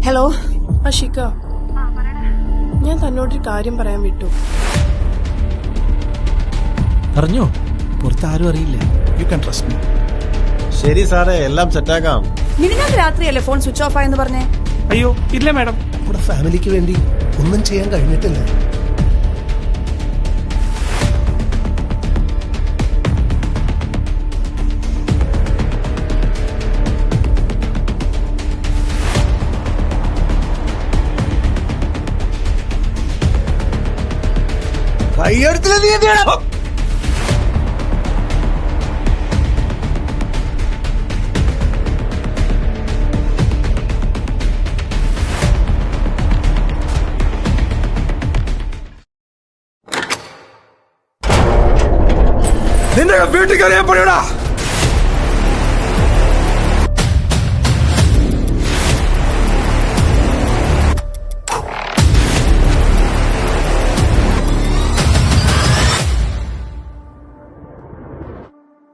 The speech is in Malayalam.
ഹലോ അഷിക, ഞാൻ തന്നോടൊരു കാര്യം പറയാൻ വിട്ടു. അറിഞ്ഞോ? പുറത്താരും അറിയില്ല. You can trust me. ശരി സാറേ, എല്ലാം സെറ്റാക്കാം. മിനിഞ്ഞാന്ന് രാത്രിയല്ലേ ഫോൺ സ്വിച്ച് ഓഫ് ആയെന്ന് പറഞ്ഞേ? അയ്യോ ഇല്ല മാഡം, നമ്മുടെ ഫാമിലിക്ക് വേണ്ടി ഒന്നും ചെയ്യാൻ കഴിഞ്ഞിട്ടില്ല. കയ്യെടുത്തില്ല നീ എന്തിനാണ്? നിന്റെ വീട്ടിൽ കയറിയാൻ പണിയടാ.